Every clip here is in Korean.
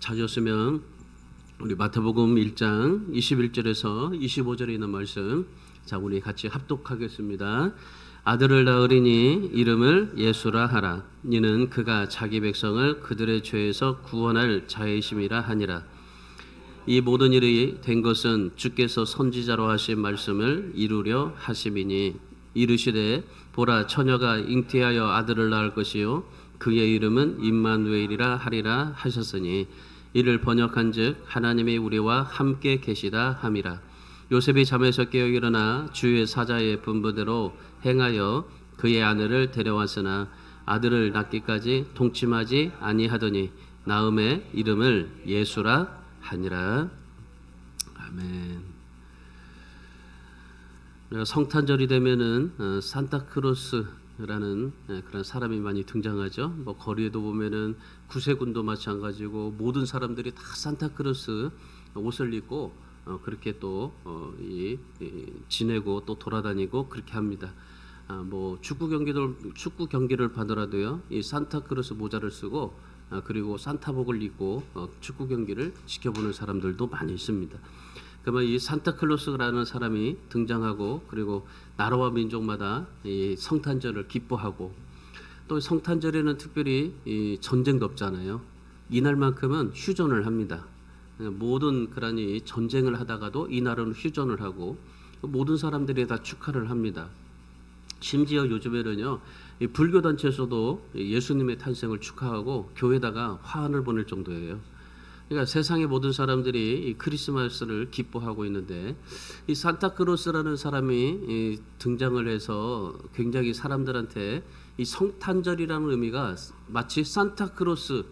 찾으셨으면 우리 마태복음 1장 21절에서 25절에 있는 말씀, 자 우리 같이 합독하겠습니다. 아들을 낳으리니 이름을 예수라 하라. 이는 그가 자기 백성을 그들의 죄에서 구원할 자이심이라 하니라. 이 모든 일이 된 것은 주께서 선지자로 하신 말씀을 이루려 하심이니, 이르시되 보라, 처녀가 잉태하여 아들을 낳을 것이요 그의 이름은 임마누엘이라 하리라 하셨으니, 이를 번역한즉 하나님이 우리와 함께 계시다 함이라. 요셉이 잠에서 깨어 일어나 주의 사자의 분부대로 행하여 그의 아내를 데려왔으나 아들을 낳기까지 동침하지 아니하더니 나음의 이름을 예수라 하니라. 아멘. 성탄절이 되면은 산타크로스라는 그런 사람이 많이 등장하죠. 뭐 거리에도 보면은 구세군도 마찬가지고 모든 사람들이 다 산타크로스 옷을 입고 그렇게 또 지내고 또 돌아다니고 그렇게 합니다. 뭐 축구 경기를 봐더라도요, 이 산타크로스 모자를 쓰고 그리고 산타복을 입고 축구 경기를 지켜보는 사람들도 많이 있습니다. 그러면 이 산타클로스라는 사람이 등장하고, 그리고 나라와 민족마다 이 성탄절을 기뻐하고, 또 성탄절에는 특별히 이 전쟁도 없잖아요. 이날만큼은 휴전을 합니다. 모든 그런 이 전쟁을 하다가도 이날은 휴전을 하고 모든 사람들이 다 축하를 합니다. 심지어 요즘에는요, 이 불교 단체에서도 예수님의 탄생을 축하하고 교회에다가 화환을 보낼 정도예요. 그러니까 세상의 모든 사람들이 이 크리스마스를 기뻐하고 있는데, 이 산타크로스라는 사람이 등장을 해서 굉장히 사람들한테 이 성탄절이라는 의미가 마치 산타크로스의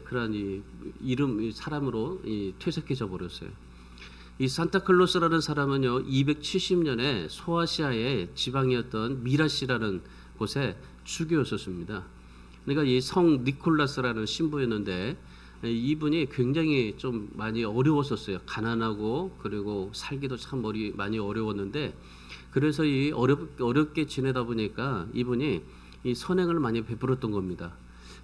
그런 이 이름, 사람으로 퇴색해져 버렸어요. 이 산타클로스라는 사람은요, 270년에 소아시아의 지방이었던 미라시라는 곳에 추교였었습니다. 그러니까 이 성 니콜라스라는 신부였는데, 이분이 굉장히 좀 많이 어려웠었어요. 가난하고 그리고 살기도 참 많이 어려웠는데, 그래서 이 어렵게 지내다 보니까 이분이 이 선행을 많이 베풀었던 겁니다.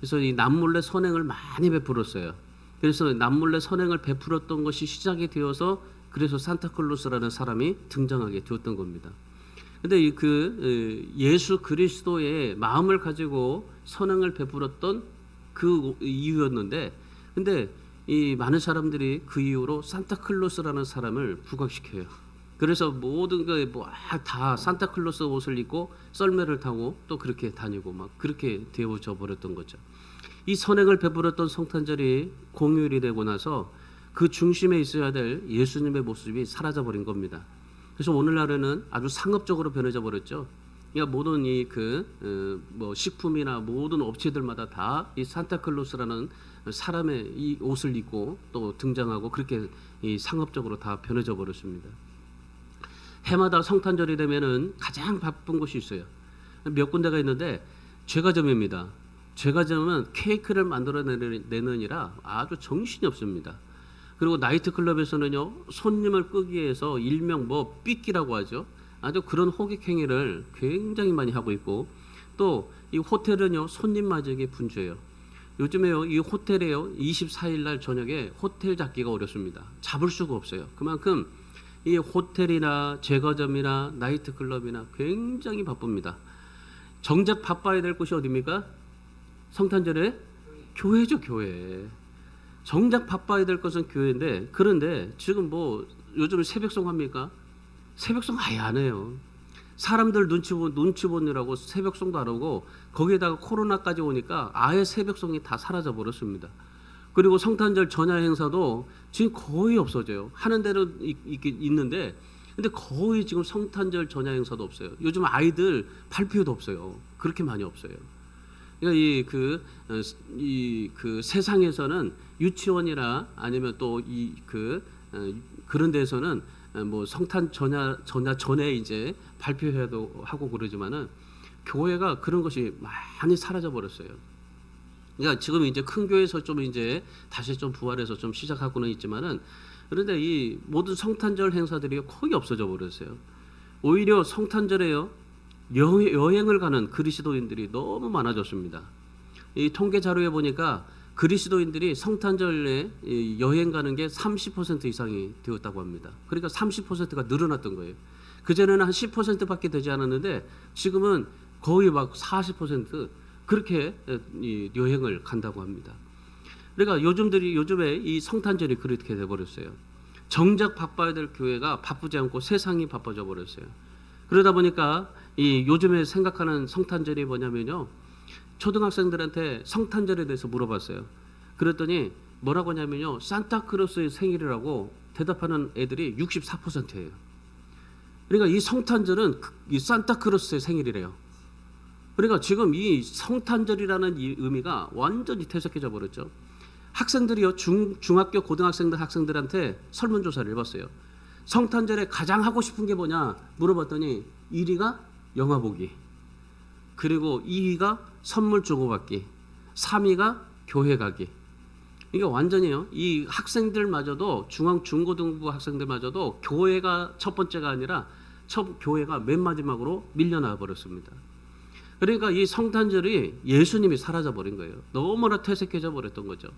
그래서 이 남몰래 선행을 많이 베풀었어요. 그래서 남몰래 선행을 베풀었던 것이 시작이 되어서, 그래서 산타클로스라는 사람이 등장하게 되었던 겁니다. 근데 예수 그리스도의 마음을 가지고 선행을 베풀었던 그 이유였는데, 근데 이 많은 사람들이 그 이후로 산타클로스라는 사람을 부각시켜요. 그래서 모든 게 다 산타클로스 옷을 입고 썰매를 타고 또 그렇게 다니고 막 그렇게 되어져 버렸던 거죠. 이 선행을 베풀었던 성탄절이 공휴일이 되고 나서 그 중심에 있어야 될 예수님의 모습이 사라져 버린 겁니다. 그래서 오늘날에는 아주 상업적으로 변해져 버렸죠. 그러니까 모든 식품이나 모든 업체들마다 다 이 산타클로스라는 사람의 이 옷을 입고 또 등장하고, 그렇게 이 상업적으로 다 변해져 버렸습니다. 해마다 성탄절이 되면은 가장 바쁜 곳이 있어요. 몇 군데가 있는데 제과점입니다. 제과점은 케이크를 만들어내느니라 아주 정신이 없습니다. 그리고 나이트클럽에서는요, 손님을 끄기 위해서 일명 삐끼라고 하죠. 아주 그런 호객 행위를 굉장히 많이 하고 있고, 또 이 호텔은요, 손님 맞이하기 분주해요. 요즘에요, 이 호텔에요, 24일 날 저녁에 호텔 잡기가 어렵습니다. 잡을 수가 없어요. 그만큼 이 호텔이나 제과점이나 나이트클럽이나 굉장히 바쁩니다. 정작 바빠야 될 곳이 어디입니까? 성탄절에 교회죠, 교회. 정작 바빠야 될 것은 교회인데, 그런데 지금 요즘 새벽송 합니까? 새벽송 아예 안 해요. 사람들 눈치 보느라고 새벽송도 안 하고, 거기에다가 코로나까지 오니까 아예 새벽송이 다 사라져 버렸습니다. 그리고 성탄절 전야 행사도 지금 거의 없어져요. 하는 대로 있는데, 근데 거의 지금 성탄절 전야 행사도 없어요. 요즘 아이들 발표도 없어요. 그렇게 많이 없어요. 그러니까 세상에서는 유치원이나 아니면 또 그런 데에서는 성탄 전야 전에 이제 발표회도 하고 그러지만은, 교회가 그런 것이 많이 사라져 버렸어요. 그러니까 지금 이제 큰 교회에서 좀 이제 다시 좀 부활해서 좀 시작하고는 있지만은, 그런데 이 모든 성탄절 행사들이 거의 없어져 버렸어요. 오히려 성탄절에요, 여행을 가는 그리스도인들이 너무 많아졌습니다. 이 통계 자료에 보니까 그리스도인들이 성탄절에 여행 가는 게 30% 이상이 되었다고 합니다. 그러니까 30%가 늘어났던 거예요. 그전에는 한 10%밖에 되지 않았는데 지금은 거의 막 40% 그렇게 여행을 간다고 합니다. 그러니까 요즘에 이 성탄절이 그렇게 돼버렸어요. 정작 바빠야 될 교회가 바쁘지 않고 세상이 바빠져 버렸어요. 그러다 보니까 이 요즘에 생각하는 성탄절이 뭐냐면요. 초등학생들한테 성탄절에 대해서 물어봤어요. 그랬더니 뭐라고 하냐면요. 산타크로스의 생일이라고 대답하는 애들이 64%예요. 그러니까 이 성탄절은 이 산타크로스의 생일이래요. 그러니까 지금 이 성탄절이라는 이 의미가 완전히 퇴색해져 버렸죠. 학생들이요. 중학교 고등학생들 학생들한테 설문조사를 해봤어요. 성탄절에 가장 하고 싶은 게 뭐냐 물어봤더니 1위가 영화 보기, 그리고 2위가 선물 주고받기, 3위가 교회 가기. 이게 완전히요. 이 학생들마저도 중고등부 학생들마저도 교회가 첫 번째가 아니라 교회가 맨 마지막으로 밀려나 버렸습니다. 그러니까 이 성탄절이 예수님이 사라져 버린 거예요. 너무나 퇴색해져 버렸던 거죠.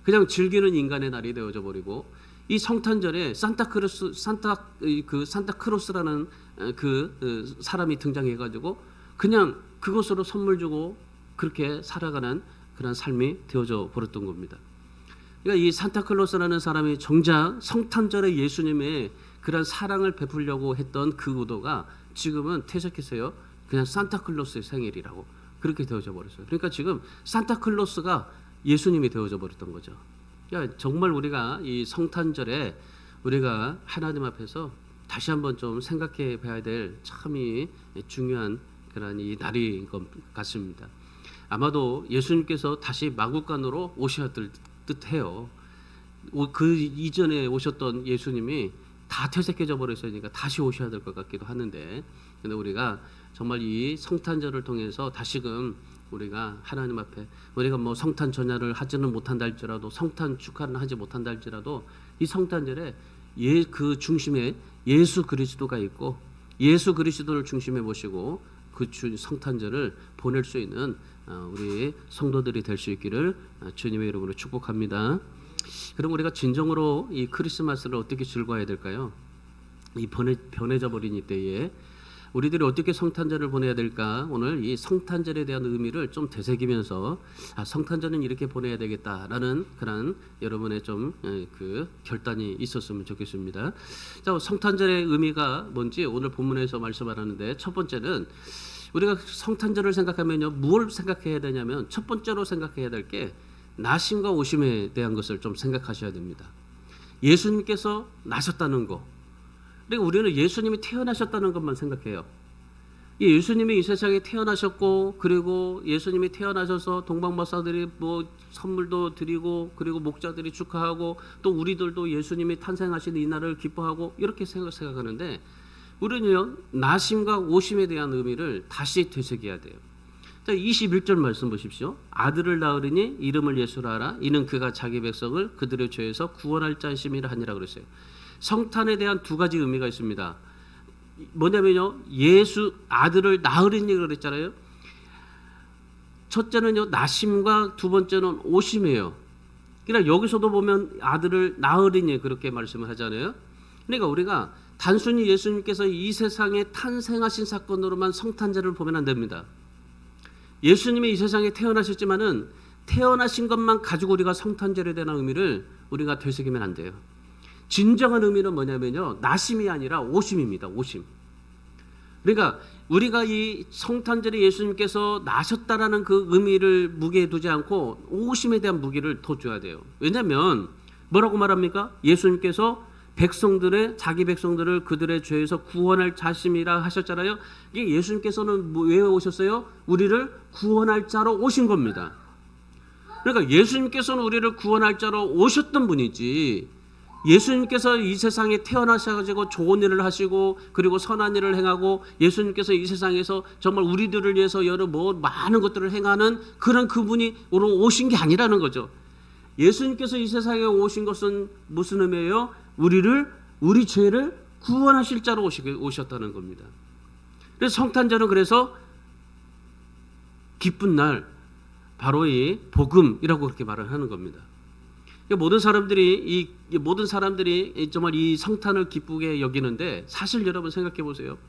그냥 즐기는 인간의 날이 되어져 버리고 이 성탄절에 산타크로스라는 그 사람이 등장해 가지고 그냥 그것으로 선물 주고 그렇게 살아가는 그런 삶이 되어져 버렸던 겁니다. 그러니까 이 산타클로스라는 사람이 정작 성탄절에 예수님의 그런 사랑을 베풀려고 했던 그 의도가 지금은 퇴색해서요. 그냥 산타클로스의 생일이라고 그렇게 되어져 버렸어요. 그러니까 지금 산타클로스가 예수님이 되어져 버렸던 거죠. 그러니까 정말 우리가 이 성탄절에 우리가 하나님 앞에서 다시 한번 좀 생각해 봐야 될 참이 중요한 그런 이 날인 것 같습니다. 아마도 예수님께서 다시 마국간으로 오셔야 될 듯해요. 그 이전에 오셨던 예수님이 다 퇴색해져 버렸으니까 다시 오셔야 될 것 같기도 하는데, 근데 우리가 정말 이 성탄절을 통해서 다시금 우리가 하나님 앞에 우리가 뭐 성탄 전야를 하지는 못한다 할지라도 성탄 축하는 하지 못한다 할지라도 이 성탄절에 그 중심에 예수 그리스도가 있고 예수 그리스도를 중심에 모시고 그 성탄절을 보낼 수 있는 우리 성도들이 될 수 있기를 주님의 이름으로 축복합니다. 그럼 우리가 진정으로 이 크리스마스를 어떻게 즐거워야 될까요? 이 변해져 버린 이 때에 우리들이 어떻게 성탄절을 보내야 될까? 오늘 이 성탄절에 대한 의미를 좀 되새기면서 성탄절은 이렇게 보내야 되겠다라는 그런 여러분의 좀 그 결단이 있었으면 좋겠습니다. 자, 성탄절의 의미가 뭔지 오늘 본문에서 말씀하는데, 첫 번째는 우리가 성탄절을 생각하면요, 무엇을 생각해야 되냐면 첫 번째로 생각해야 될 게 나심과 오심에 대한 것을 좀 생각하셔야 됩니다. 예수님께서 나셨다는 거. 그러니까 우리는 예수님이 태어나셨다는 것만 생각해요. 예수님이 이 세상에 태어나셨고, 그리고 예수님이 태어나셔서 동방박사들이 뭐 선물도 드리고, 그리고 목자들이 축하하고, 또 우리들도 예수님이 탄생하신 이 날을 기뻐하고, 이렇게 생각하는데, 우리는요 나심과 오심에 대한 의미를 다시 되새겨야 돼요. 자, 21절 말씀 보십시오. 아들을 낳으리니 이름을 예수라 하라. 이는 그가 자기 백성을 그들의 죄에서 구원할 자심이라 하니라 그랬어요. 성탄에 대한 두 가지 의미가 있습니다. 뭐냐면요, 예수 아들을 낳으리니 그랬잖아요. 첫째는요 나심과 두 번째는 오심이에요. 그러니까 여기서도 보면 아들을 낳으리니 그렇게 말씀을 하잖아요. 그러니까 우리가 단순히 예수님께서 이 세상에 탄생하신 사건으로만 성탄절을 보면 안 됩니다. 예수님이 이 세상에 태어나셨지만은 태어나신 것만 가지고 우리가 성탄절에 대한 의미를 우리가 되새기면 안 돼요. 진정한 의미는 뭐냐면요, 나심이 아니라 오심입니다. 오심. 그러니까 우리가 이 성탄절에 예수님께서 나셨다라는 그 의미를 무게에 두지 않고 오심에 대한 무게를 더 줘야 돼요. 왜냐하면 뭐라고 말합니까? 예수님께서 자기 백성들을 그들의 죄에서 구원할 자심이라 하셨잖아요. 이게 예수님께서는 왜 오셨어요? 우리를 구원할 자로 오신 겁니다. 그러니까 예수님께서는 우리를 구원할 자로 오셨던 분이지, 예수님께서 이 세상에 태어나셔가지고 좋은 일을 하시고 그리고 선한 일을 행하고 예수님께서 이 세상에서 정말 우리들을 위해서 많은 것들을 행하는 그런 그분이 오신 게 아니라는 거죠. 예수님께서 이 세상에 오신 것은 무슨 의미예요? 우리 죄를 구원하실 자로 오셨다는 겁니다. 그래서 성탄절은 그래서 기쁜 날, 바로 이 복음이라고 그렇게 말을 하는 겁니다. 모든 사람들이 정말 이 성탄을 기쁘게 여기는데, 사실 여러분 생각해 보세요.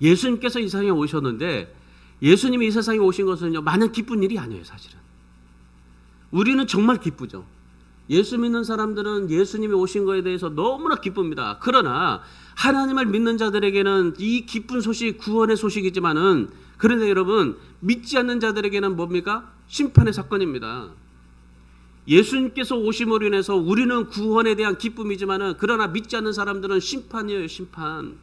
예수님께서 이 세상에 오셨는데, 예수님이 이 세상에 오신 것은요, 마냥 기쁜 일이 아니에요. 사실은 우리는 정말 기쁘죠. 예수 믿는 사람들은 예수님이 오신 것에 대해서 너무나 기쁩니다. 그러나 하나님을 믿는 자들에게는 이 기쁜 소식, 구원의 소식이지만은, 그런데 여러분, 믿지 않는 자들에게는 뭡니까? 심판의 사건입니다. 예수님께서 오심으로 인해서 우리는 구원에 대한 기쁨이지만은, 그러나 믿지 않는 사람들은 심판이에요. 심판.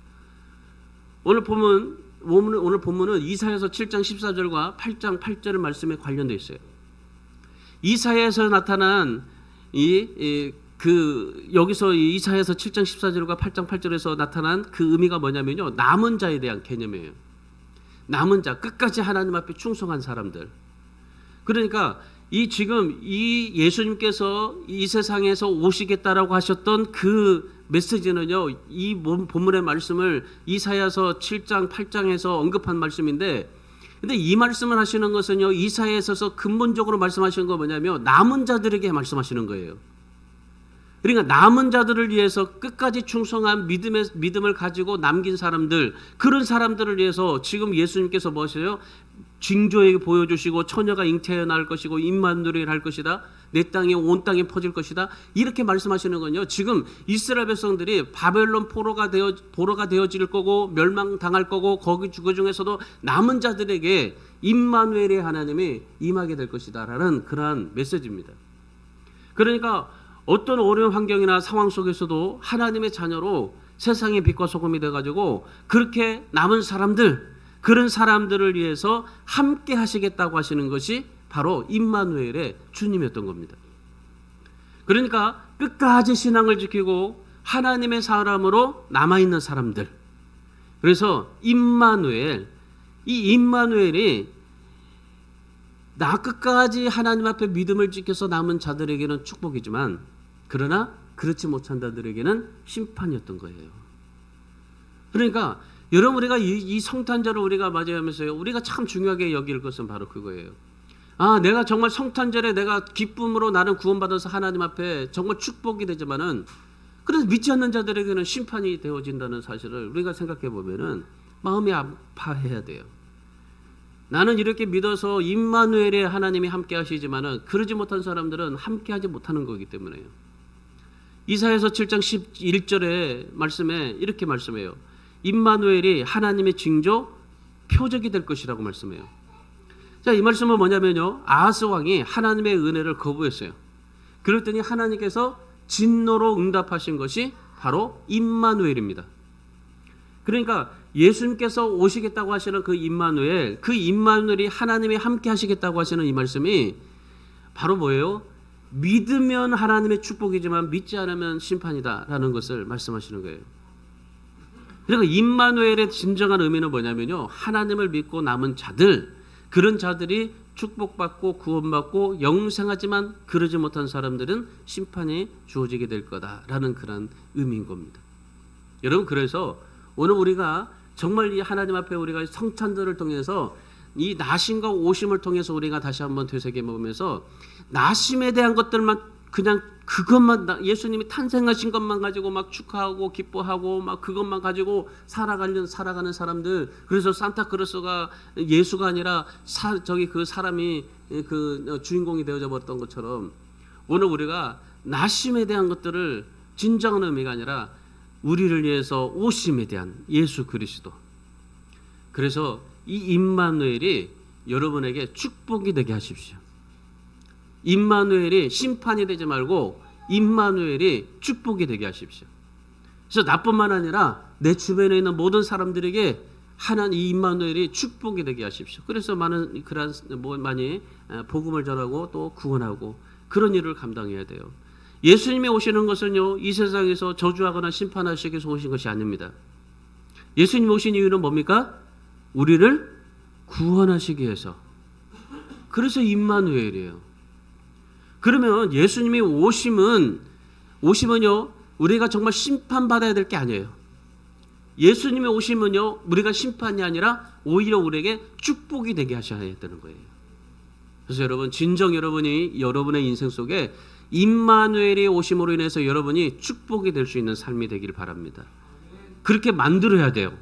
오늘 본문은 이사야서 7장 14절과 8장 8절 말씀에 관련되어 있어요. 이사야에서 나타난 여기서 이사야서 7장 14절과 8장 8절에서 나타난 그 의미가 뭐냐면요, 남은 자에 대한 개념이에요. 남은 자, 끝까지 하나님 앞에 충성한 사람들. 그러니까 지금 예수님께서 이 세상에서 오시겠다라고 하셨던 그 메시지는요, 이 본문의 말씀을 이사야서 7장 8장에서 언급한 말씀인데, 근데 이 말씀을 하시는 것은요, 이사야에 있어서 근본적으로 말씀하시는 거 뭐냐면 남은 자들에게 말씀하시는 거예요. 그러니까 남은 자들을 위해서 끝까지 충성한 믿음을 가지고 남긴 사람들, 그런 사람들을 위해서 지금 예수님께서 뭐하세요? 징조에게 보여주시고 처녀가 잉태하여 낳을 것이고 임마누엘을 할 것이다. 내 땅에 온 땅에 퍼질 것이다. 이렇게 말씀하시는 건요, 지금 이스라엘 백성들이 바벨론 포로가 되어질 거고 멸망당할 거고, 그 중에서도 남은 자들에게 임마누엘의 하나님이 임하게 될 것이다라는 그러한 메시지입니다. 그러니까 어떤 어려운 환경이나 상황 속에서도 하나님의 자녀로 세상의 빛과 소금이 돼가지고 그렇게 남은 사람들, 그런 사람들을 위해서 함께 하시겠다고 하시는 것이 바로 임마누엘의 주님이었던 겁니다. 그러니까 끝까지 신앙을 지키고 하나님의 사람으로 남아있는 사람들, 그래서 임마누엘, 이 임마누엘이 나 끝까지 하나님 앞에 믿음을 지켜서 남은 자들에게는 축복이지만, 그러나 그렇지 못한 자들에게는 심판이었던 거예요. 그러니까 여러분, 우리가 이 성탄절을 우리가 맞이하면서요, 우리가 참 중요하게 여길 것은 바로 그거예요. 내가 정말 성탄절에 내가 기쁨으로 나는 구원받아서 하나님 앞에 정말 축복이 되지만은, 그래서 믿지 않는 자들에게는 심판이 되어진다는 사실을 우리가 생각해 보면은 마음이 아파해야 돼요. 나는 이렇게 믿어서 임마누엘의 하나님이 함께 하시지만은 그러지 못한 사람들은 함께 하지 못하는 거기 때문에요. 이사야서 7장 11절의 말씀에 이렇게 말씀해요. 임마누엘이 하나님의 징조, 표적이 될 것이라고 말씀해요. 자, 이 말씀은 뭐냐면요, 아하스 왕이 하나님의 은혜를 거부했어요. 그랬더니 하나님께서 진노로 응답하신 것이 바로 임마누엘입니다. 그러니까 예수님께서 오시겠다고 하시는 그 임마누엘이 하나님이 함께 하시겠다고 하시는 이 말씀이 바로 뭐예요? 믿으면 하나님의 축복이지만 믿지 않으면 심판이다라는 것을 말씀하시는 거예요. 그러니까 임마누엘의 진정한 의미는 뭐냐면요, 하나님을 믿고 남은 자들, 그런 자들이 축복받고 구원받고 영생하지만 그러지 못한 사람들은 심판이 주어지게 될 거다라는 그런 의미인 겁니다. 여러분, 그래서 오늘 우리가 정말 이 하나님 앞에 우리가 성탄절을 통해서 이 나심과 오심을 통해서 우리가 다시 한번 되새겨보면서 나심에 대한 것들만, 그냥 그것만, 예수님이 탄생하신 것만 가지고 막 축하하고 기뻐하고 막 그것만 가지고 살아가는 사람들, 그래서 산타크로스가 예수가 아니라 그 사람이 그 주인공이 되어져 버렸던 것처럼, 오늘 우리가 나심에 대한 것들을 진정한 의미가 아니라 우리를 위해서 오심에 대한 예수 그리스도, 그래서 이 임마누엘이 여러분에게 축복이 되게 하십시오. 임마누엘이 심판이 되지 말고 임마누엘이 축복이 되게 하십시오. 그래서 나뿐만 아니라 내 주변에 있는 모든 사람들에게 하나님 이 임마누엘이 축복이 되게 하십시오. 그래서 많이 복음을 전하고 또 구원하고 그런 일을 감당해야 돼요. 예수님이 오시는 것은요, 이 세상에서 저주하거나 심판하시기 위해서 오신 것이 아닙니다. 예수님 오신 이유는 뭡니까? 우리를 구원하시기 위해서. 그래서 임마누엘이에요. 그러면 예수님이 오시면요, 우리가 정말 심판받아야 될 게 아니에요. 예수님이 오시면요, 우리가 심판이 아니라 오히려 우리에게 축복이 되게 하셔야 되는 거예요. 그래서 여러분, 진정 여러분이 여러분의 인생 속에 임마누엘이 오심으로 인해서 여러분이 축복이 될 수 있는 삶이 되길 바랍니다. 그렇게 만들어야 돼요.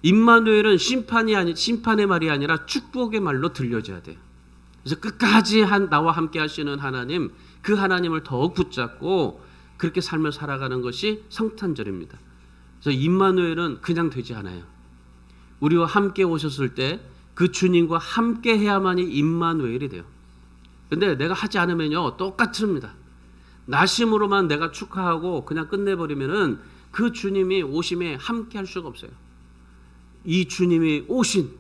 임마누엘은 심판의 말이 아니라 축복의 말로 들려져야 돼요. 그래서 끝까지 나와 함께 하시는 하나님, 그 하나님을 더욱 붙잡고 그렇게 삶을 살아가는 것이 성탄절입니다. 그래서 임마누엘은 그냥 되지 않아요. 우리와 함께 오셨을 때 그 주님과 함께 해야만이 임마누엘이 돼요. 근데 내가 하지 않으면요, 똑같습니다. 나심으로만 내가 축하하고 그냥 끝내버리면은 그 주님이 오심에 함께 할 수가 없어요. 이 주님이 오신,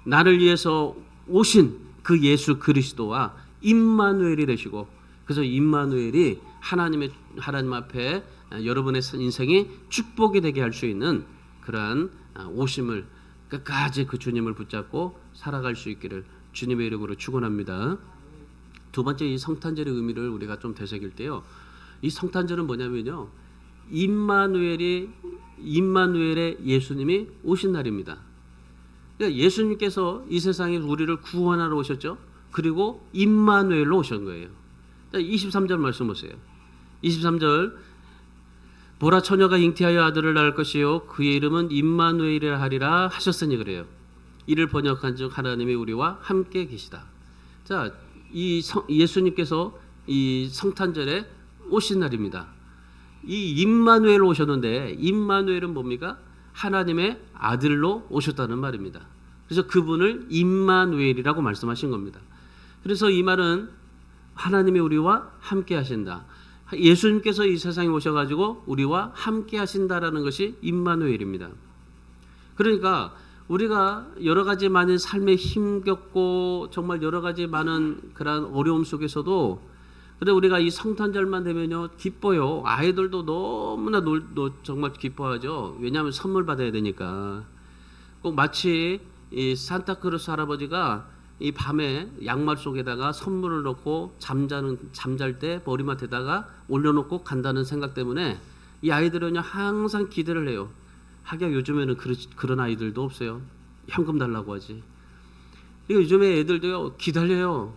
나를 위해서 오신 그 예수 그리스도와 임마누엘이 되시고, 그래서 임마누엘이 하나님 앞에 여러분의 인생이 축복이 되게 할 수 있는 그러한 오심을, 끝까지 그 주님을 붙잡고 살아갈 수 있기를 주님의 이름으로 축원합니다. 두 번째, 이 성탄절의 의미를 우리가 좀 되새길 때요, 이 성탄절은 뭐냐면요, 임마누엘의 예수님이 오신 날입니다. 그러니까 예수님께서 이 세상에 우리를 구원하러 오셨죠. 그리고 임마누엘로 오신 거예요. 23절 말씀 보세요. 23절, 보라, 처녀가 잉태하여 아들을 낳을 것이요 그의 이름은 임마누엘이라 하리라 하셨으니 그래요. 이를 번역한즉 하나님이 우리와 함께 계시다. 자, 예수님께서 이 성탄절에 오신 날입니다. 이 임마누엘 오셨는데, 임마누엘은 뭡니까? 하나님의 아들로 오셨다는 말입니다. 그래서 그분을 임마누엘이라고 말씀하신 겁니다. 그래서 이 말은 하나님이 우리와 함께 하신다. 예수님께서 이 세상에 오셔가지고 우리와 함께 하신다라는 것이 임마누엘입니다. 그러니까 우리가 여러 가지 많은 삶에 힘겹고 정말 여러 가지 많은 그런 어려움 속에서도, 근데 우리가 이 성탄절만 되면요 기뻐요. 아이들도 너무나 정말 기뻐하죠. 왜냐하면 선물 받아야 되니까. 꼭 마치 이 산타크로스 할아버지가 이 밤에 양말 속에다가 선물을 넣고 잠잘 때 머리맡에다가 올려놓고 간다는 생각 때문에 이 아이들은요 항상 기대를 해요. 하기야 요즘에는 그런 아이들도 없어요. 현금 달라고 하지. 요즘에 애들도요 기다려요.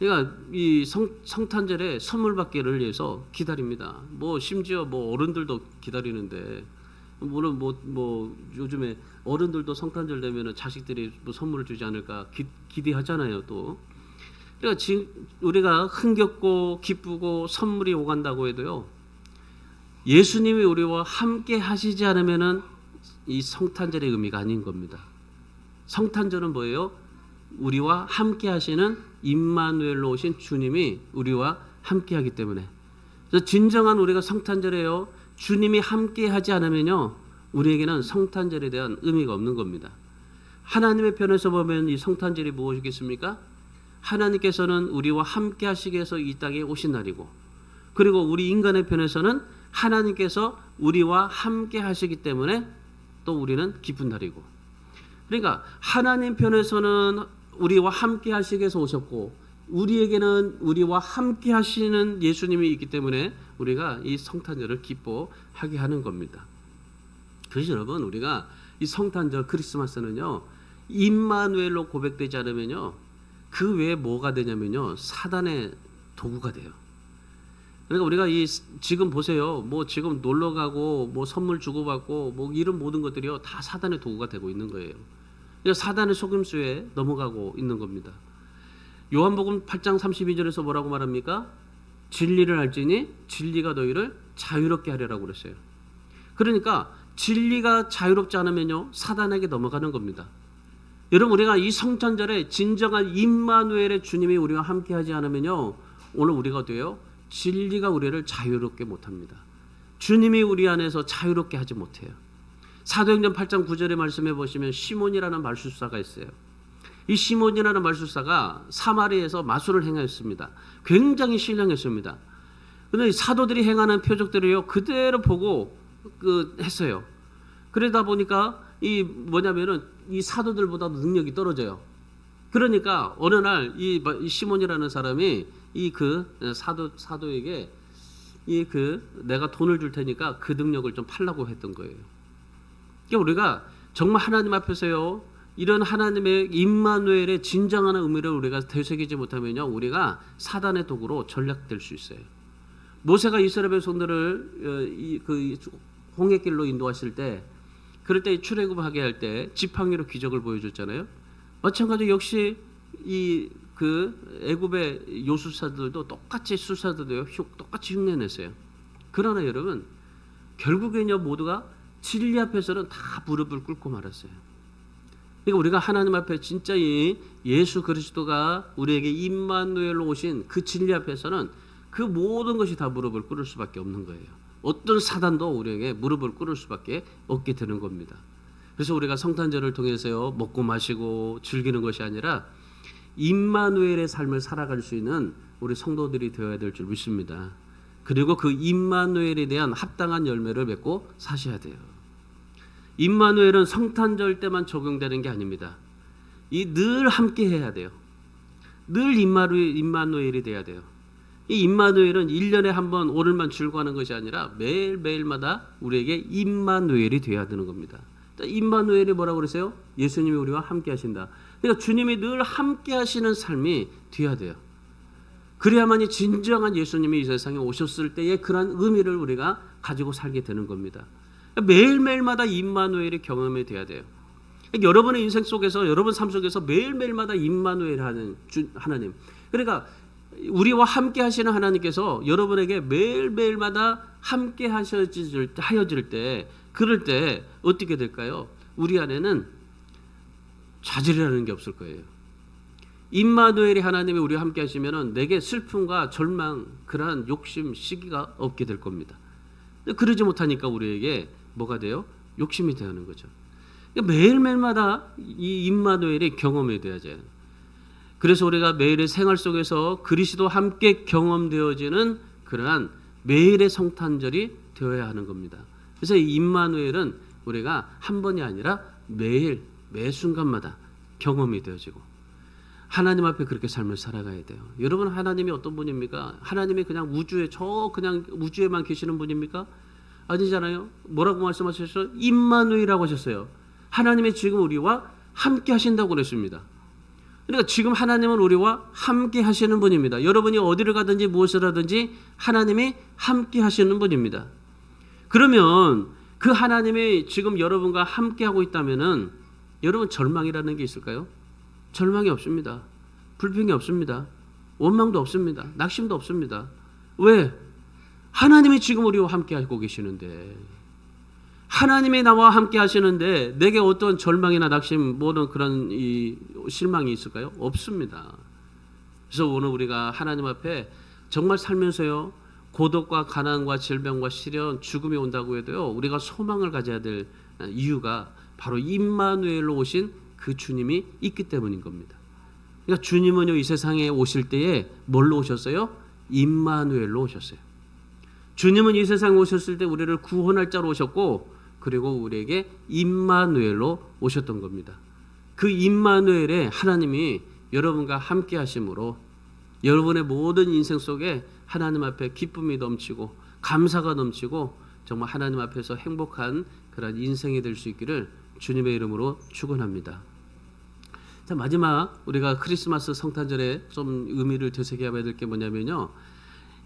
그러니까 이 성탄절에 선물 받기를 위해서 기다립니다. 뭐 심지어 뭐 어른들도 기다리는데, 물론 뭐 요즘에 어른들도 성탄절 되면은 자식들이 뭐 선물을 주지 않을까 기대하잖아요. 또 그러니까 지금 우리가 흥겹고 기쁘고 선물이 오간다고 해도요, 예수님이 우리와 함께 하시지 않으면은 이 성탄절의 의미가 아닌 겁니다. 성탄절은 뭐예요? 우리와 함께 하시는 임마누엘로 오신 주님이 우리와 함께 하기 때문에. 그래서 진정한 우리가 성탄절에요, 주님이 함께 하지 않으면요 우리에게는 성탄절에 대한 의미가 없는 겁니다. 하나님의 편에서 보면 이 성탄절이 무엇이겠습니까? 하나님께서는 우리와 함께 하시기 위해서 이 땅에 오신 날이고, 그리고 우리 인간의 편에서는 하나님께서 우리와 함께 하시기 때문에 또 우리는 기쁜 날이고, 그러니까 하나님 편에서는 우리와 함께 하시기 위해서 오셨고, 우리에게는 우리와 함께 하시는 예수님이 있기 때문에 우리가 이 성탄절을 기뻐하게 하는 겁니다. 그래서 여러분, 우리가 이 성탄절 크리스마스는요 임마누엘로 고백되지 않으면요 그 외에 뭐가 되냐면요 사단의 도구가 돼요. 그러니까 우리가 지금 보세요, 뭐 지금 놀러 가고 뭐 선물 주고받고 뭐 이런 모든 것들이요 다 사단의 도구가 되고 있는 거예요. 그래서 사단의 속임수에 넘어가고 있는 겁니다. 요한복음 8장 32절에서 뭐라고 말합니까? 진리를 알지니 진리가 너희를 자유롭게 하리라고 그랬어요. 그러니까 진리가 자유롭지 않으면요 사단에게 넘어가는 겁니다. 여러분, 우리가 이 성탄절에 진정한 임마누엘의 주님이 우리와 함께 하지 않으면요 오늘 우리가 돼요 진리가 우리를 자유롭게 못합니다. 주님이 우리 안에서 자유롭게 하지 못해요. 사도행전 8장 9절의 말씀해 보시면 시몬이라는 말술사가 있어요. 이 시몬이라는 말술사가 사마리에서 마술을 행하였습니다. 굉장히 신령했습니다. 그런데 사도들이 행하는 표적들을요 그대로 보고 했어요. 그러다 보니까 이 뭐냐면은 이 사도들보다도 능력이 떨어져요. 그러니까 어느 날 이 시몬이라는 사람이 이 사도에게 내가 돈을 줄 테니까 그 능력을 좀 팔라고 했던 거예요. 그러니까 우리가 정말 하나님 앞에서요 이런 하나님의 임마누엘의 진정한 의미를 우리가 되새기지 못하면요, 우리가 사단의 도구로 전략될 수 있어요. 모세가 이스라엘 백성들을 그 홍해길로 인도하실 때, 그럴 때 출애굽하게 할 때 지팡이로 기적을 보여줬잖아요. 마찬가지로 역시 그 애굽의 요술사들도 똑같이 수사들도요, 똑같이 흉내냈어요. 그러나 여러분, 결국에는요, 모두가 진리 앞에서는 다 무릎을 꿇고 말았어요. 그러니까 우리가 하나님 앞에 진짜 이 예수 그리스도가 우리에게 임마누엘로 오신 그 진리 앞에서는 그 모든 것이 다 무릎을 꿇을 수밖에 없는 거예요. 어떤 사단도 우리에게 무릎을 꿇을 수밖에 없게 되는 겁니다. 그래서 우리가 성탄절을 통해서요, 먹고 마시고 즐기는 것이 아니라 임마누엘의 삶을 살아갈 수 있는 우리 성도들이 되어야 될 줄 믿습니다. 그리고 그 임마누엘에 대한 합당한 열매를 맺고 사셔야 돼요. 임마누엘은 성탄절 때만 적용되는 게 아닙니다. 늘 함께 해야 돼요. 늘 임마누엘이 돼야 돼요. 이 임마누엘은 1년에 한 번 오늘만 즐거워하는 것이 아니라 매일매일마다 우리에게 임마누엘이 돼야 되는 겁니다. 임마누엘이 뭐라고 그러세요? 예수님이 우리와 함께 하신다. 그러니까 주님이 늘 함께 하시는 삶이 돼야 돼요. 그래야만이 진정한 예수님이 이 세상에 오셨을 때의 그런 의미를 우리가 가지고 살게 되는 겁니다. 매일매일마다 임마누엘이 경험이 돼야 돼요. 여러분의 인생 속에서, 여러분 삶 속에서 매일매일마다 임마누엘 하는 하나님, 그러니까 우리와 함께 하시는 하나님께서 여러분에게 매일매일마다 함께 하여질 때, 그럴 때 어떻게 될까요? 우리 안에는 좌절이라는 게 없을 거예요. 임마누엘이 하나님이 우리와 함께 하시면은 내게 슬픔과 절망, 그러한 욕심, 시기가 없게 될 겁니다. 그러지 못하니까 우리에게 뭐가 돼요? 욕심이 되는 거죠. 매일매일마다 이 임마누엘이 경험이 되어져요. 그래서 우리가 매일의 생활 속에서 그리스도 함께 경험되어지는 그러한 매일의 성탄절이 되어야 하는 겁니다. 그래서 이 임마누엘은 우리가 한 번이 아니라 매일, 매 순간마다 경험이 되어지고 하나님 앞에 그렇게 삶을 살아가야 돼요. 여러분, 하나님이 어떤 분입니까? 하나님이 그냥 그냥 우주에만 계시는 분입니까? 아니잖아요. 뭐라고 말씀하셨어요? 임마누엘이라고 하셨어요. 하나님이 지금 우리와 함께 하신다고 그랬습니다. 그러니까 지금 하나님은 우리와 함께 하시는 분입니다. 여러분이 어디를 가든지 무엇을 하든지 하나님이 함께 하시는 분입니다. 그러면 그 하나님이 지금 여러분과 함께 하고 있다면은 여러분, 절망이라는 게 있을까요? 절망이 없습니다. 불평이 없습니다. 원망도 없습니다. 낙심도 없습니다. 왜? 하나님이 지금 우리와 함께 하고 계시는데, 하나님이 나와 함께 하시는데 내게 어떤 절망이나 낙심, 모든 그런 이 실망이 있을까요? 없습니다. 그래서 오늘 우리가 하나님 앞에 정말 살면서요, 고독과 가난과 질병과 시련, 죽음이 온다고 해도요, 우리가 소망을 가져야 될 이유가 바로 임마누엘로 오신 그 주님이 있기 때문인 겁니다. 그러니까 주님은요, 이 세상에 오실 때에 뭘로 오셨어요? 임마누엘로 오셨어요. 주님은 이 세상에 오셨을 때 우리를 구원할 자로 오셨고, 그리고 우리에게 임마누엘로 오셨던 겁니다. 그 임마누엘에 하나님이 여러분과 함께 하심으로 여러분의 모든 인생 속에 하나님 앞에 기쁨이 넘치고 감사가 넘치고 정말 하나님 앞에서 행복한 그런 인생이 될 수 있기를 주님의 이름으로 축원합니다. 자, 마지막 우리가 크리스마스 성탄절에 좀 의미를 되새겨야 될 게 뭐냐면요,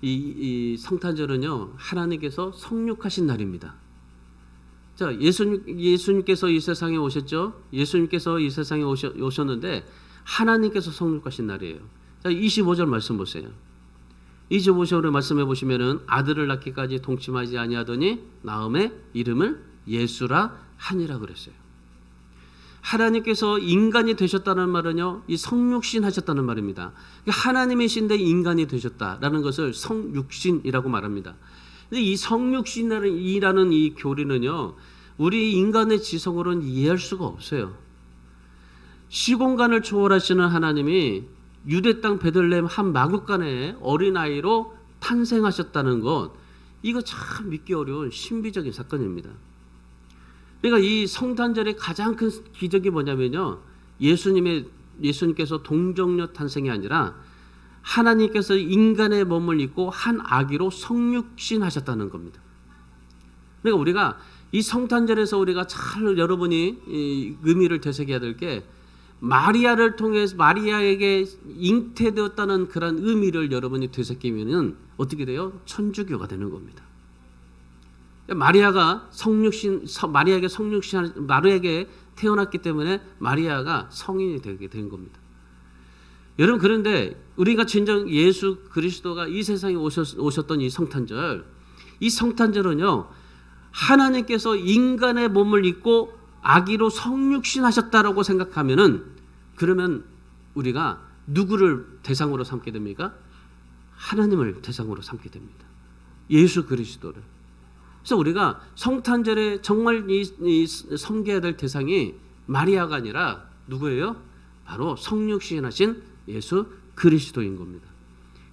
이 성탄절은요, 하나님께서 성육하신 날입니다. 자, 예수님께서 이 세상에 오셨죠. 예수님께서 이 세상에 오셨는데 하나님께서 성육하신 날이에요. 자, 25절 말씀 보세요. 25절을 말씀해 보시면은 아들을 낳기까지 동침하지 아니하더니 나음에 이름을 예수라 하니라 그랬어요. 하나님께서 인간이 되셨다는 말은요, 이 성육신 하셨다는 말입니다. 하나님이신데 인간이 되셨다라는 것을 성육신이라고 말합니다. 근데 이 성육신이라는 이 교리는요, 우리 인간의 지성으로는 이해할 수가 없어요. 시공간을 초월하시는 하나님이 유대 땅 베들레헴 한 마구간에 어린아이로 탄생하셨다는 것, 이거 참 믿기 어려운 신비적인 사건입니다. 그러니까 이 성탄절의 가장 큰 기적이 뭐냐면요, 예수님께서 동정녀 탄생이 아니라 하나님께서 인간의 몸을 입고 한 아기로 성육신하셨다는 겁니다. 그러니까 우리가 이 성탄절에서 우리가 잘 여러분이 이 의미를 되새겨야 될 게 마리아를 통해서 마리아에게 잉태되었다는 그런 의미를 여러분이 되새기면은 어떻게 돼요? 천주교가 되는 겁니다. 마리아가 마리아에게 태어났기 때문에 마리아가 성인이 되게 된 겁니다. 여러분, 그런데 우리가 진정 예수 그리스도가 이 세상에 오셨던 이 성탄절은요, 하나님께서 인간의 몸을 입고 아기로 성육신하셨다라고 생각하면은, 그러면 우리가 누구를 대상으로 삼게 됩니까? 하나님을 대상으로 삼게 됩니다. 예수 그리스도를. 그래서 우리가 성탄절에 정말 이 섬겨야 될 대상이 마리아가 아니라 누구예요? 바로 성육신하신 예수 그리스도인 겁니다.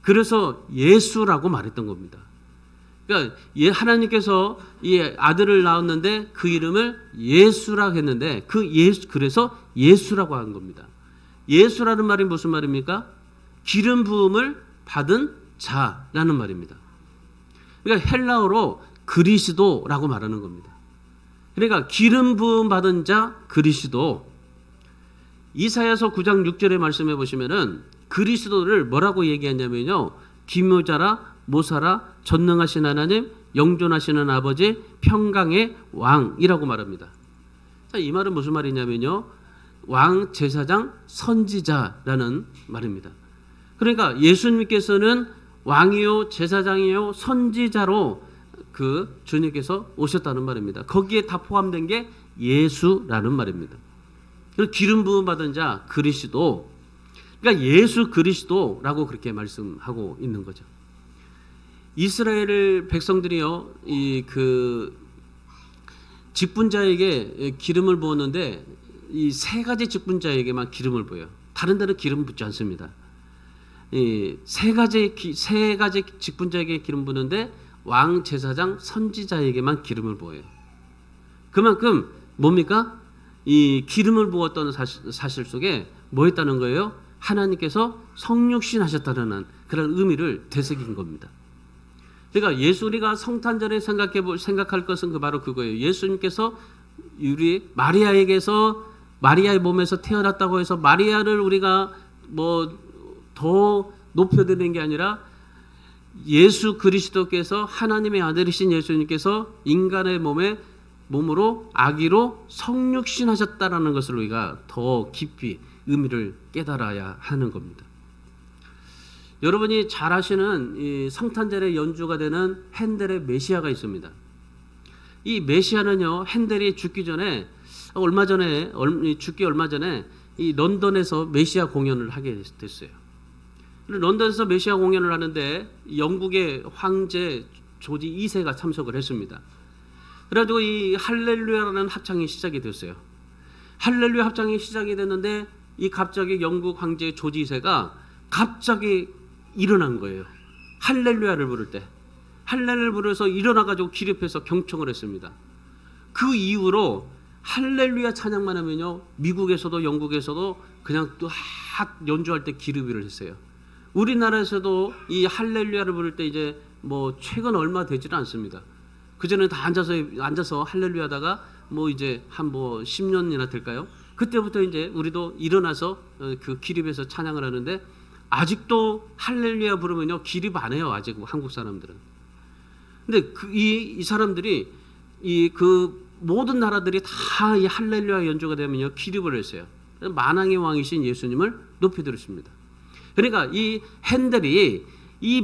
그래서 예수라고 말했던 겁니다. 그러니까 하나님께서 이 아들을 낳았는데 그 이름을 예수라고 했는데 그래서 예수라고 한 겁니다. 예수라는 말이 무슨 말입니까? 기름 부음을 받은 자라는 말입니다. 그러니까 헬라어로 그리스도라고 말하는 겁니다. 그러니까 기름 부음 받은 자 그리스도. 이사야서 9장 6절에 말씀해 보시면은 그리스도를 뭐라고 얘기하냐면요, 기묘자라 모사라 전능하신 하나님 영존하시는 아버지 평강의 왕이라고 말합니다. 자, 이 말은 무슨 말이냐면요, 왕 제사장 선지자라는 말입니다. 그러니까 예수님께서는 왕이요 제사장이요 선지자로 그 주님께서 오셨다는 말입니다. 거기에 다 포함된 게 예수라는 말입니다. 그리고 기름 부음 받은 자 그리스도, 그러니까 예수 그리스도라고 그렇게 말씀하고 있는 거죠. 이스라엘 백성들이요, 그 직분자에게 기름을 부었는데 이 세 가지 직분자에게만 기름을 부어요. 다른 데는 기름 붓지 않습니다. 이 세 가지 직분자에게 기름 부는데 왕, 제사장, 선지자에게만 기름을 부어요. 그만큼 뭡니까? 이 기름을 부었던 사실 속에 뭐였다는 거예요? 하나님께서 성육신하셨다는 그런 의미를 되새긴 겁니다. 그러니까 우리가 성탄절에 생각할 것은 바로 그거예요. 예수님께서 우리 마리아의 몸에서 태어났다고 해서 마리아를 우리가 뭐 더 높여드리는 게 아니라 예수 그리스도께서 하나님의 아들이신 예수님께서 인간의 몸으로 아기로 성육신하셨다라는 것을 우리가 더 깊이 의미를 깨달아야 하는 겁니다. 여러분이 잘 아시는 이 성탄절에 연주가 되는 핸델의 메시아가 있습니다. 이 메시아는요, 핸델이 죽기 얼마 전에 이 런던에서 메시아 공연을 하게 됐어요. 런던에서 메시아 공연을 하는데 영국의 황제 조지 2세가 참석을 했습니다. 그래가지고 이 할렐루야라는 합창이 시작이 됐어요. 할렐루야 합창이 시작이 됐는데 이 갑자기 영국 황제 조지 2세가 갑자기 일어난 거예요. 할렐루야를 부를 때. 할렐루야를 부르면서 일어나가지고 기립해서 경청을 했습니다. 그 이후로 할렐루야 찬양만 하면요, 미국에서도 영국에서도 그냥 또 연주할 때 기립을 했어요. 우리나라에서도 이 할렐루야를 부를 때 이제 뭐 최근 얼마 되지는 않습니다. 그전에 다 앉아서 할렐루야 하다가 뭐 이제 한 10년이나 될까요? 그때부터 이제 우리도 일어나서 그 기립에서 찬양을 하는데 아직도 할렐루야 부르면요, 기립 안 해요. 아직 한국 사람들은. 근데 이 사람들이 그 모든 나라들이 다 이 할렐루야 연주가 되면요, 기립을 했어요. 만왕의 왕이신 예수님을 높이 들었습니다. 그러니까 이 핸델이 이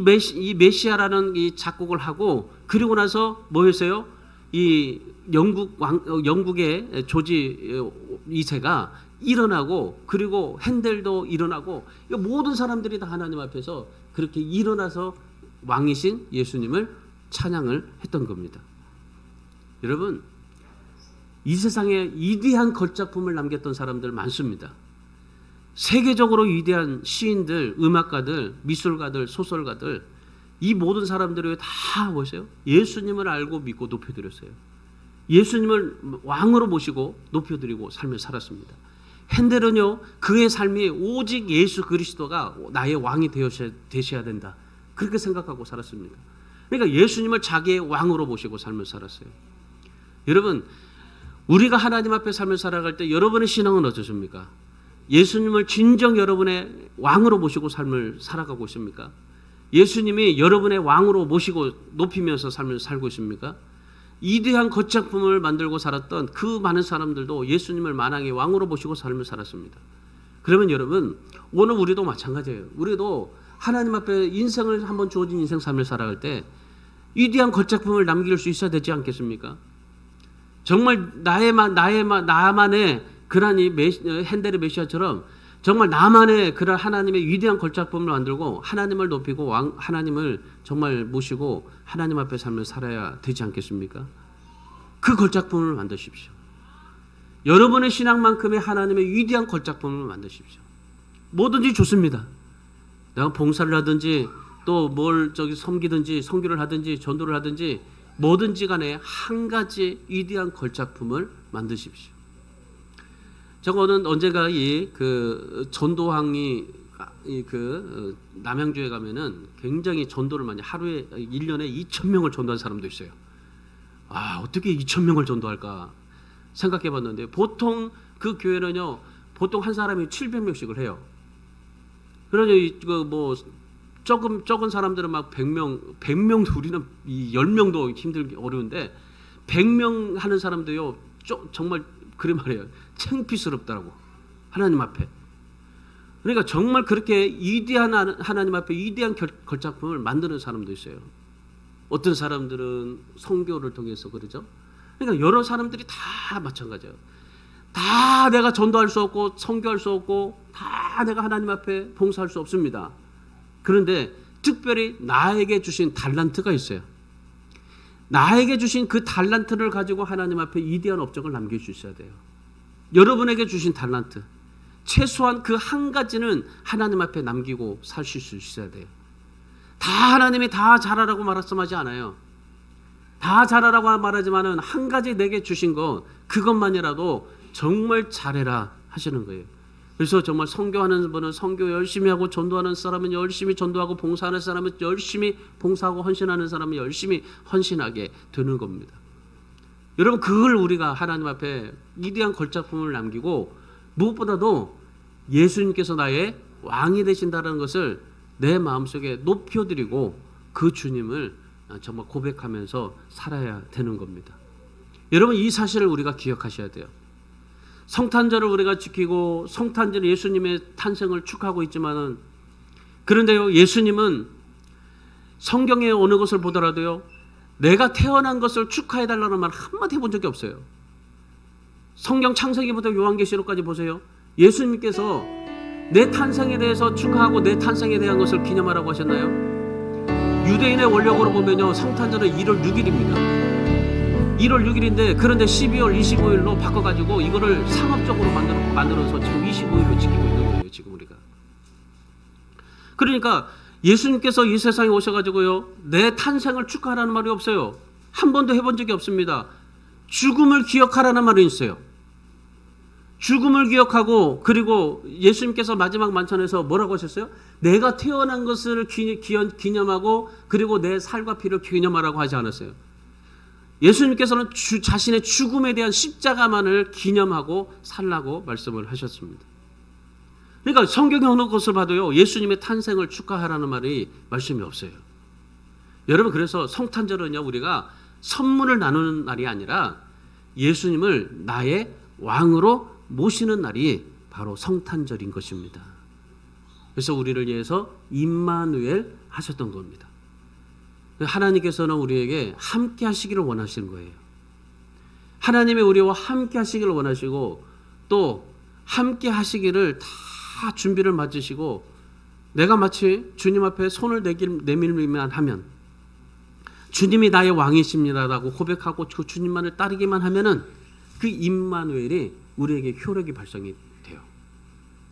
메시아라는 이 작곡을 하고, 그리고 나서 뭐 했어요? 이 영국의 조지 2세가 일어나고, 그리고 핸델도 일어나고, 모든 사람들이 다 하나님 앞에서 그렇게 일어나서 왕이신 예수님을 찬양을 했던 겁니다. 여러분, 이 세상에 위대한 걸작품을 남겼던 사람들 많습니다. 세계적으로 위대한 시인들, 음악가들, 미술가들, 소설가들, 이 모든 사람들이 다 보세요, 예수님을 알고 믿고 높여드렸어요. 예수님을 왕으로 모시고 높여드리고 삶을 살았습니다. 핸델은요, 그의 삶이 오직 예수 그리스도가 나의 왕이 되셔야 된다, 그렇게 생각하고 살았습니다. 그러니까 예수님을 자기의 왕으로 모시고 삶을 살았어요. 여러분, 우리가 하나님 앞에 삶을 살아갈 때 여러분의 신앙은 어떠십니까? 예수님을 진정 여러분의 왕으로 모시고 삶을 살아가고 있습니까? 예수님이 여러분의 왕으로 모시고 높이면서 삶을 살고 있습니까? 이대한 겉작품을 만들고 살았던 그 많은 사람들도 예수님을 만왕의 왕으로 모시고 삶을 살았습니다. 그러면 여러분, 오늘 우리도 마찬가지예요. 우리도 하나님 앞에 인생을 한번 주어진 인생 삶을 살아갈 때 위대한 겉작품을 남길 수 있어야 되지 않겠습니까? 정말 나만의 그러한 핸델의 메시아처럼 정말 나만의 그런 하나님의 위대한 걸작품을 만들고 하나님을 높이고 하나님을 정말 모시고 하나님 앞에 삶을 살아야 되지 않겠습니까? 그 걸작품을 만드십시오. 여러분의 신앙만큼의 하나님의 위대한 걸작품을 만드십시오. 뭐든지 좋습니다. 내가 봉사를 하든지 또 뭘 섬기든지 선교를 하든지 전도를 하든지 뭐든지 간에 한 가지 위대한 걸작품을 만드십시오. 저거는 언제가 전도항이 남양주에 가면은 굉장히 전도를 많이 하루에 1년에 2,000명을 전도한 사람도 있어요. 어떻게 2,000명을 전도할까 생각해 봤는데 보통 그 교회는요. 보통 한 사람이 700명씩을 해요. 그러니 적은 사람들은 막 100명도 우리는 10명도 힘들기 어려운데 100명 하는 사람도요. 정말 그래 말이에요. 창피스럽다고 하나님 앞에. 그러니까 정말 그렇게 위대한 하나님 앞에 위대한 걸작품을 만드는 사람도 있어요. 어떤 사람들은 선교를 통해서 그러죠. 그러니까 여러 사람들이 다 마찬가지예요. 다 내가 전도할 수 없고 선교할 수 없고 다 내가 하나님 앞에 봉사할 수 없습니다. 그런데 특별히 나에게 주신 달란트가 있어요. 나에게 주신 그 달란트를 가지고 하나님 앞에 위대한 업적을 남길 수 있어야 돼요. 여러분에게 주신 달란트, 최소한 그 한 가지는 하나님 앞에 남기고 사실 수 있어야 돼요. 다 하나님이 다 잘하라고 말씀하지 않아요. 다 잘하라고 말하지만은 한 가지 내게 주신 것, 그것만이라도 정말 잘해라 하시는 거예요. 그래서 정말 선교하는 분은 선교 열심히 하고 전도하는 사람은 열심히 전도하고 봉사하는 사람은 열심히 봉사하고 헌신하는 사람은 열심히 헌신하게 되는 겁니다. 여러분, 그걸 우리가 하나님 앞에 위대한 걸작품을 남기고 무엇보다도 예수님께서 나의 왕이 되신다는 것을 내 마음속에 높여드리고 그 주님을 정말 고백하면서 살아야 되는 겁니다. 여러분, 이 사실을 우리가 기억하셔야 돼요. 성탄절을 우리가 지키고 성탄절 예수님의 탄생을 축하하고 있지만은, 그런데요, 예수님은 성경의 어느 것을 보더라도요, 내가 태어난 것을 축하해달라는 말 한마디 해본 적이 없어요. 성경 창세기부터 요한계시록까지 보세요. 예수님께서 내 탄생에 대해서 축하하고 내 탄생에 대한 것을 기념하라고 하셨나요? 유대인의 원력으로 보면요, 성탄절은 1월 6일입니다. 1월 6일인데 그런데 12월 25일로 바꿔가지고 이거를 상업적으로 만들어서 지금 25일로 지키고 있는 거예요. 지금 우리가. 그러니까 예수님께서 이 세상에 오셔가지고요, 내 탄생을 축하하라는 말이 없어요. 한 번도 해본 적이 없습니다. 죽음을 기억하라는 말이 있어요. 죽음을 기억하고, 그리고 예수님께서 마지막 만찬에서 뭐라고 하셨어요? 내가 태어난 것을 기념하고 그리고 내 살과 피를 기념하라고 하지 않았어요. 예수님께서는 자신의 죽음에 대한 십자가만을 기념하고 살라고 말씀을 하셨습니다. 그러니까 성경에 어느 것을 봐도요, 예수님의 탄생을 축하하라는 말씀이 없어요. 여러분, 그래서 성탄절은요, 우리가 선물을 나누는 날이 아니라 예수님을 나의 왕으로 모시는 날이 바로 성탄절인 것입니다. 그래서 우리를 위해서 임마누엘 하셨던 겁니다. 하나님께서는 우리에게 함께 하시기를 원하시는 거예요. 하나님이 우리와 함께 하시기를 원하시고 또 함께 하시기를 다 준비를 맞으시고, 내가 마치 주님 앞에 손을 내밀기만 하면, 주님이 나의 왕이십니다라고 고백하고 그 주님만을 따르기만 하면은 그 임마누엘이 우리에게 효력이 발성이 돼요.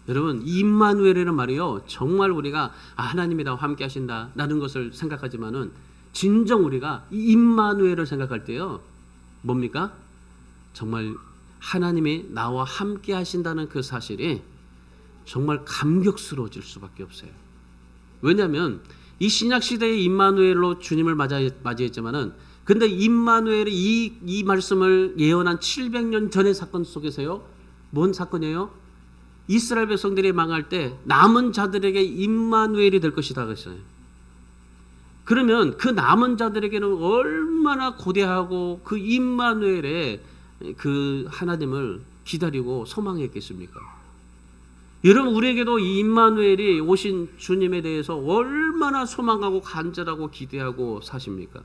여러분, 임마누엘이라는 말이요, 정말 우리가 하나님이 나와 함께 하신다라는 것을 생각하지만은 진정 우리가 이 임마누엘을 생각할 때요, 뭡니까? 정말 하나님이 나와 함께 하신다는 그 사실이 정말 감격스러워질 수밖에 없어요. 왜냐하면 이 신약 시대의 임마누엘로 주님을 맞이했지만은 근데 임마누엘이 이 말씀을 예언한 700년 전의 사건 속에서요. 뭔 사건이에요? 이스라엘 백성들이 망할 때 남은 자들에게 임마누엘이 될 것이다 그랬어요. 그러면 그 남은 자들에게는 얼마나 고대하고 그 임마누엘의 그 하나님을 기다리고 소망했겠습니까? 여러분, 우리에게도 이 임마누엘이 오신 주님에 대해서 얼마나 소망하고 간절하고 기대하고 사십니까?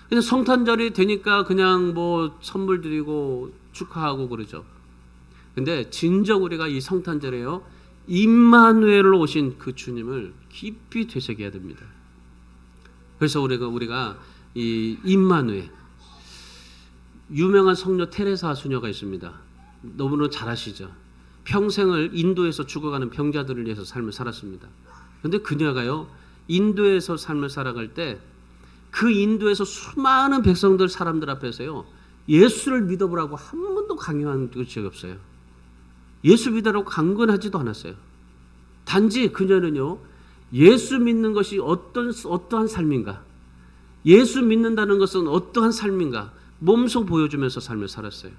그냥 성탄절이 되니까 그냥 뭐 선물 드리고 축하하고 그러죠. 근데 진정 우리가 이 성탄절에요, 임마누엘로 오신 그 주님을 깊이 되새겨야 됩니다. 그래서 우리가 이 임마누엘, 유명한 성녀 테레사 수녀가 있습니다. 너무나 잘 아시죠? 평생을 인도에서 죽어가는 병자들을 위해서 삶을 살았습니다. 그런데 그녀가요, 인도에서 삶을 살아갈 때 그 인도에서 수많은 백성들 사람들 앞에서요, 예수를 믿어보라고 한 번도 강요한 적이 없어요. 예수 믿으라고 강권하지도 않았어요. 단지 그녀는요, 예수 믿는 것이 어떠한 삶인가, 예수 믿는다는 것은 어떠한 삶인가 몸소 보여주면서 삶을 살았어요.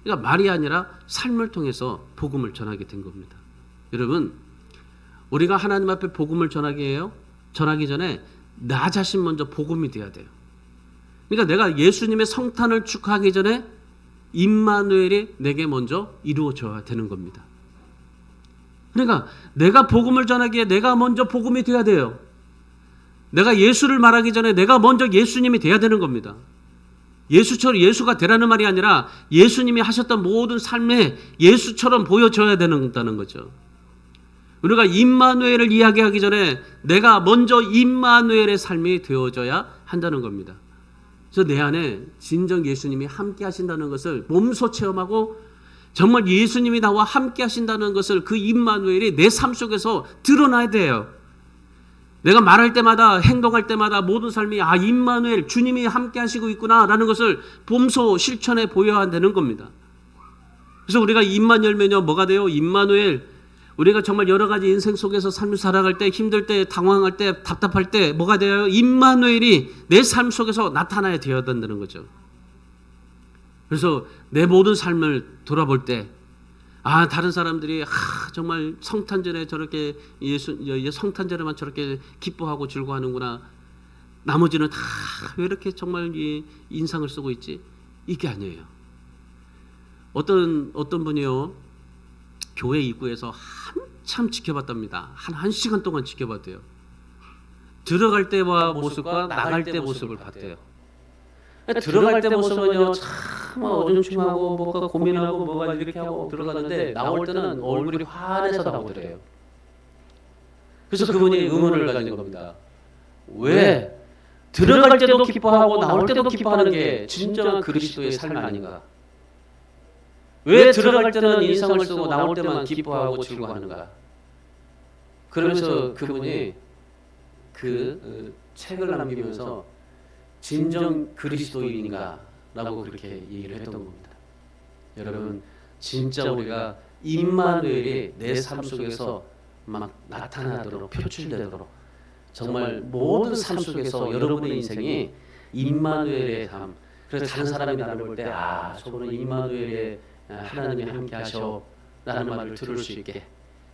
그러니까 말이 아니라 삶을 통해서 복음을 전하게 된 겁니다. 여러분, 우리가 하나님 앞에 복음을 전하기 전에 나 자신 먼저 복음이 돼야 돼요. 그러니까 내가 예수님의 성탄을 축하하기 전에 임마누엘이 내게 먼저 이루어져야 되는 겁니다. 그러니까 내가 복음을 전하기에 내가 먼저 복음이 돼야 돼요. 내가 예수를 말하기 전에 내가 먼저 예수님이 돼야 되는 겁니다. 예수가 되라는 말이 아니라 예수님이 하셨던 모든 삶에 예수처럼 보여줘야 된다는 거죠. 우리가 임마누엘을 이야기하기 전에 내가 먼저 임마누엘의 삶이 되어져야 한다는 겁니다. 그래서 내 안에 진정 예수님이 함께 하신다는 것을 몸소 체험하고 정말 예수님이 나와 함께 하신다는 것을 그 임마누엘이 내 삶 속에서 드러나야 돼요. 내가 말할 때마다 행동할 때마다 모든 삶이 임마누엘 주님이 함께 하시고 있구나라는 것을 몸소 실천해 보여야 되는 겁니다. 그래서 우리가 입만 열면요 뭐가 돼요? 임마누엘. 우리가 정말 여러 가지 인생 속에서 삶을 살아갈 때, 힘들 때, 당황할 때, 답답할 때 뭐가 돼요? 임마누엘이 내 삶 속에서 나타나야 되어야 된다는 거죠. 그래서 내 모든 삶을 돌아볼 때 다른 사람들이 정말 성탄절에 저렇게 성탄절에만 저렇게 기뻐하고 즐거워하는구나. 나머지는 다 왜 이렇게 정말 이 인상을 쓰고 있지? 이게 아니에요. 어떤 분이요, 교회 입구에서 한참 지켜봤답니다. 한 시간 동안 지켜봤대요. 들어갈 때와 모습과 나갈 때 모습을 봤대요. 들어갈 때 모습은요 참 어중충하고 뭐가 고민하고 뭐가 이렇게 하고 들어가는데 나올 때는 얼굴이 환해서 나오더래요. 그래서 그분이 의문을 가진 겁니다. 왜 들어갈 때도 기뻐하고 나올 때도 기뻐하는 게 진정한 그리스도의 삶 아닌가? 왜 들어갈 때는 인상을 쓰고 나올 때만 기뻐하고 즐거워하는가? 그러면서 그분이 그 책을 남기면서 진정 그리스도인인가? 라고 그렇게 얘기를 했던 겁니다. 여러분, 진짜 우리가 임마누엘이 내 삶 속에서 막 나타나도록, 표출되도록 정말 모든 삶 속에서 여러분의 인생이 임마누엘의 삶, 그래서 다른 사람이 나를 볼 때 저분은 임마누엘의 하나님이 함께 하셔 라는 말을 들을 수 있게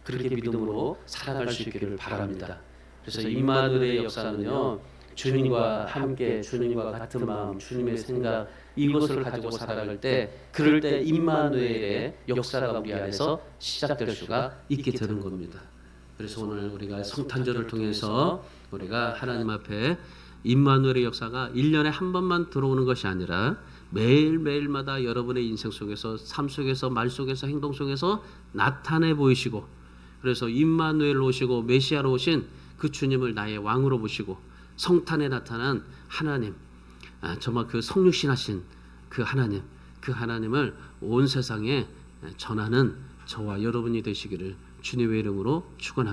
그렇게 믿음으로 살아갈 수 있기를 바랍니다. 그래서 임마누엘의 역사는요, 주님과 함께 주님과 같은 마음, 주님의 생각 이것을 가지고 살아갈 때 그럴 때 임마누엘의 역사가 우리 안에서 시작될 수가 있게 되는 겁니다. 그래서 오늘 우리가 성탄절을 통해서 우리가 하나님 앞에 임마누엘의 역사가 1년에 한 번만 들어오는 것이 아니라 매일매일마다 여러분의 인생 속에서, 삶 속에서, 말 속에서, 행동 속에서 나타내 보이시고, 그래서 임마누엘로 오시고 메시아로 오신 그 주님을 나의 왕으로 보시고 성탄에 나타난 하나님, 정말 그 성육신하신 그 하나님을 온 세상에 전하는 저와 여러분이 되시기를 주님의 이름으로 축원합니다.